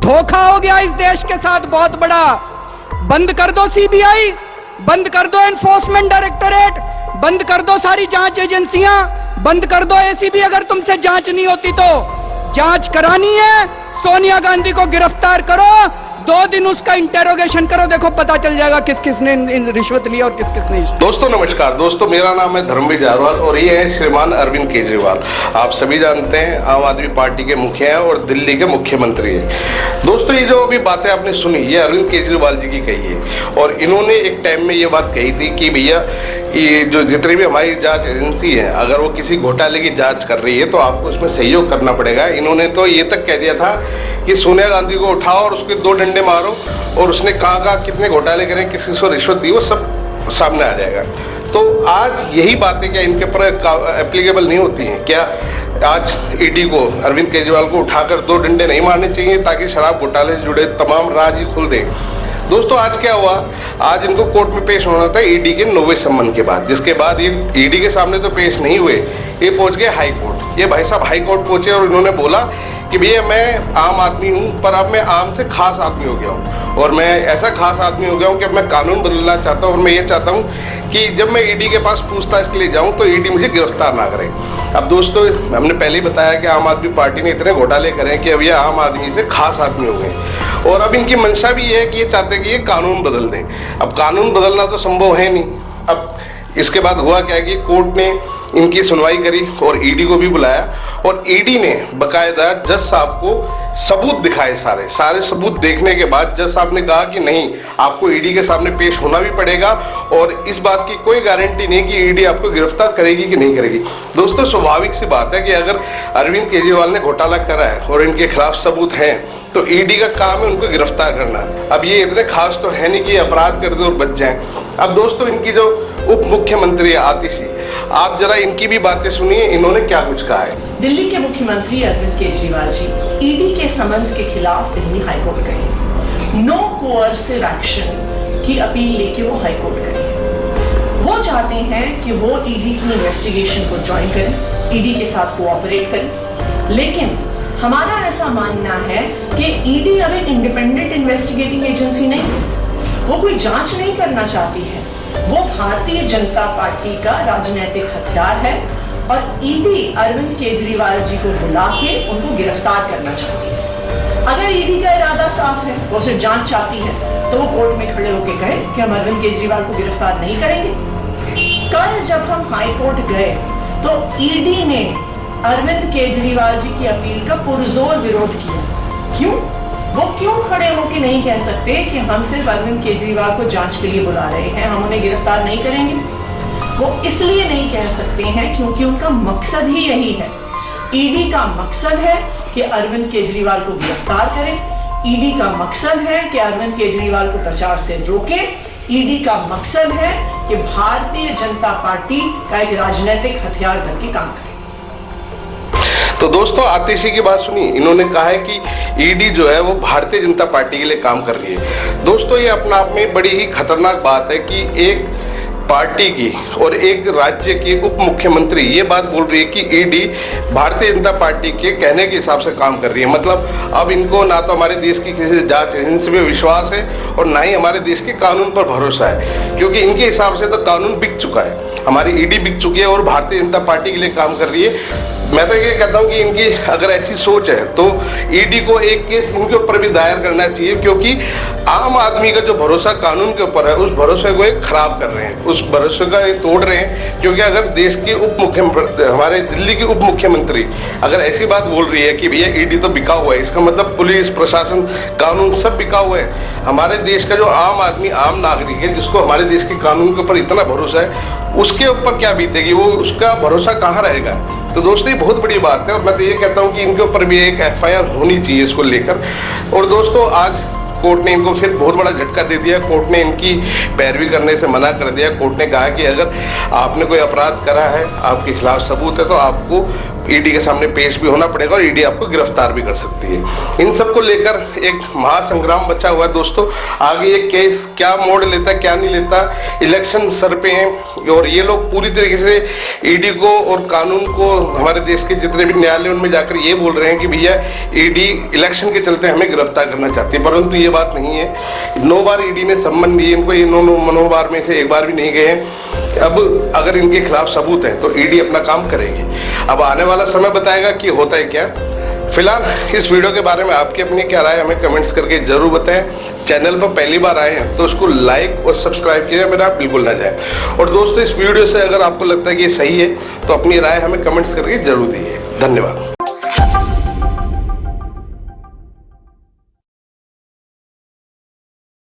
धोखा हो गया इस देश के साथ बहुत बड़ा। बंद कर दो सीबीआई, बंद कर दो एनफोर्समेंट डायरेक्टोरेट, बंद कर दो सारी जांच एजेंसियां, बंद कर दो एसीबी। अगर तुमसे जांच नहीं होती तो जांच करानी है, सोनिया गांधी को गिरफ्तार करो, 2 दिन उसका इंटेरोगेशन करो, देखो पता चल जाएगा किस किसने रिश्वत लिया और किस किसने। दोस्तों नमस्कार। दोस्तों मेरा नाम है धर्मवीर जारवाल और ये है श्रीमान अरविंद केजरीवाल। आप सभी जानते हैं आम आदमी पार्टी के मुखिया हैं और दिल्ली के मुख्यमंत्री हैं। दोस्तों ये जो अभी बातें आपने सुनी ये अरविंद केजरीवाल जी की कही है और इन्होंने एक टाइम में ये बात कही थी कि भैया ये जो जितनी भी हमारी जांच एजेंसी है अगर वो किसी घोटाले की जांच कर रही है तो आपको उसमें सहयोग करना पड़ेगा। इन्होंने तो ये तक कह दिया था कि सोनिया गांधी को उठाओ और उसके 2 डंडे मारो और उसने कहाँ कितने घोटाले करें, किसी को रिश्वत दी, वो सब सामने आ जाएगा। तो आज यही बातें क्या इनके ऊपर एप्लीकेबल नहीं होती हैं? क्या आज ईडी को अरविंद केजरीवाल को उठाकर 2 डंडे नहीं मारने चाहिए ताकि शराब घोटाले से जुड़े तमाम राज ही खुल दें? दोस्तों आज क्या हुआ, आज इनको कोर्ट में पेश होना था ईडी के 9वें सम्मन के बाद, जिसके बाद ये ईडी के सामने तो पेश नहीं हुए, ये पहुंच गए हाई कोर्ट। ये भाई साहब हाई कोर्ट पहुंचे और इन्होंने बोला कि भैया मैं आम आदमी हूँ पर अब मैं आम से खास आदमी हो गया हूँ और मैं ऐसा खास आदमी हो गया हूँ कि अब मैं कानून बदलना चाहता हूँ और मैं ये चाहता हूँ कि जब मैं ईडी के पास पूछताछ के लिए जाऊँ तो ईडी मुझे गिरफ्तार ना करे। अब दोस्तों हमने पहले ही बताया कि आम आदमी पार्टी ने इतने घोटाले करे कि अब ये आम आदमी से खास आदमी हो गए और अब इनकी मंशा भी ये है कि ये चाहते हैं कि ये कानून बदल दें। अब कानून बदलना तो संभव है नहीं। अब इसके बाद हुआ क्या कि कोर्ट ने इनकी सुनवाई करी और ईडी को भी बुलाया और ईडी ने बकायदा जज साहब को सबूत दिखाए। सारे सबूत देखने के बाद जज साहब ने कहा कि नहीं, आपको ईडी के सामने पेश होना भी पड़ेगा और इस बात की कोई गारंटी नहीं कि ईडी आपको गिरफ्तार करेगी कि नहीं करेगी। दोस्तों स्वाभाविक सी बात है कि अगर अरविंद केजरीवाल ने घोटाला करा है और इनके खिलाफ सबूत हैं तो ईडी का काम है उनको गिरफ्तार करना। अब ये इतने खास तो है नहीं कि अपराध कर दे और बच जाएं। अब दोस्तों इनकी जो उप मुख्यमंत्री है आतिशी, आप जरा इनकी भी बातें सुनिए, इन्होंने क्या कुछ कहा है। दिल्ली के मुख्यमंत्री अरविंद केजरीवाल जी ईडी के समन्स के खिलाफ दिल्ली हाईकोर्ट गए। नो कोअर्सिव एक्शन की अपील लेके वो हाईकोर्ट गए। वो चाहते हैं कि वो ईडी की इन्वेस्टिगेशन को ज्वाइन करें, ईडी के साथ कोऑपरेट करें, लेकिन हमारा ऐसा मानना है कि ईडी अब एक इंडिपेंडेंट इन्वेस्टिगेटिंग एजेंसी नहीं है, वो कोई जांच नहीं करना चाहती है, वो भारतीय जनता पार्टी का राजनीतिक हथियार है और ईडी अरविंद केजरीवाल जी को बुला के उनको गिरफ्तार करना चाहती है। अगर ईडी का इरादा साफ है, वो सिर्फ जांच चाहती है, तो वो कोर्ट में खड़े होकर कहे कि हम अरविंद केजरीवाल को गिरफ्तार नहीं करेंगे। कल जब हम हाई कोर्ट गए तो ईडी ने अरविंद केजरीवाल जी की अपील का पुरजोर विरोध किया। क्यों? वो क्यों खड़े होकर नहीं कह सकते कि हम सिर्फ अरविंद केजरीवाल को जांच के लिए बुला रहे हैं, हम उन्हें गिरफ्तार नहीं करेंगे? वो इसलिए नहीं कह सकते हैं क्योंकि उनका मकसद ही यही है। ईडी का मकसद है कि अरविंद केजरीवाल को गिरफ्तार करें, ईडी का मकसद है कि अरविंद केजरीवाल को प्रचार से रोके, ईडी का मकसद है कि भारतीय जनता पार्टी का एक राजनीतिक हथियार करके काम करे। तो दोस्तों आतिशी की बात सुनी, इन्होंने कहा है कि ईडी जो है वो भारतीय जनता पार्टी के लिए काम कर रही है। दोस्तों ये अपना आप में बड़ी ही खतरनाक बात है कि एक पार्टी की और एक राज्य की उप मुख्यमंत्री ये बात बोल रही है कि ईडी भारतीय जनता पार्टी के कहने के हिसाब से काम कर रही है। मतलब अब इनको ना तो हमारे देश की किसी जांच एजेंसी में विश्वास है और ना ही हमारे देश के कानून पर भरोसा है, क्योंकि इनके हिसाब से तो कानून बिक चुका है, हमारी ईडी बिक चुकी है और भारतीय जनता पार्टी के लिए काम कर रही है। मैं तो ये कहता हूँ कि इनकी अगर ऐसी सोच है तो ईडी को एक केस इनके ऊपर भी दायर करना चाहिए, क्योंकि आम आदमी का जो भरोसा कानून के ऊपर है उस भरोसे को एक खराब कर रहे हैं, उस भरोसे का ये तोड़ रहे हैं। क्योंकि अगर देश की उप मुख्यमंत्री, हमारे दिल्ली की उप मुख्यमंत्री अगर ऐसी बात बोल रही है कि भैया ईडी तो बिका हुआ है, इसका मतलब पुलिस प्रशासन कानून सब बिका हुआ है। हमारे देश का जो आम आदमी, आम नागरिक है, जिसको हमारे देश के कानून के ऊपर इतना भरोसा है, उसके ऊपर क्या बीतेगी, वो उसका भरोसा कहाँ रहेगा। तो दोस्तों ये बहुत बड़ी बात है और मैं तो ये कहता हूँ कि इनके ऊपर भी एक एफआईआर होनी चाहिए इसको लेकर। और दोस्तों आज कोर्ट ने इनको फिर बहुत बड़ा झटका दे दिया। कोर्ट ने इनकी पैरवी करने से मना कर दिया। कोर्ट ने कहा कि अगर आपने कोई अपराध करा है, आपके खिलाफ सबूत है, तो आपको ईडी के सामने पेश भी होना पड़ेगा और ईडी आपको गिरफ्तार भी कर सकती है। इन सब को लेकर एक महासंग्राम बचा हुआ है दोस्तों। आगे ये केस क्या मोड़ लेता, क्या नहीं लेता, इलेक्शन सर पे हैं और ये लोग पूरी तरीके से ईडी को और कानून को, हमारे देश के जितने भी न्यायालय उनमें जाकर ये बोल रहे हैं कि भैया ईडी इलेक्शन के चलते हमें गिरफ्तार करना चाहती है, परंतु ये बात नहीं है। 9 बार ईडी ने सम्मन दिए इनको, इन्होंने 9 बार में से 1 बार भी नहीं गए हैं। अब अगर इनके खिलाफ सबूत है तो ईडी अपना काम करेगी। अब आने वाला समय बताएगा कि होता है क्या। फिलहाल इस वीडियो के बारे में आपकी अपनी क्या राय हमें कमेंट्स करके जरूर बताएं। चैनल पर पहली बार आए हैं तो उसको लाइक और सब्सक्राइब कीजिए, मेरा बिल्कुल ना जाए। और दोस्तों इस वीडियो से अगर आपको लगता है कि ये सही है तो अपनी राय हमें कमेंट्स करके जरूर दीजिए। धन्यवाद।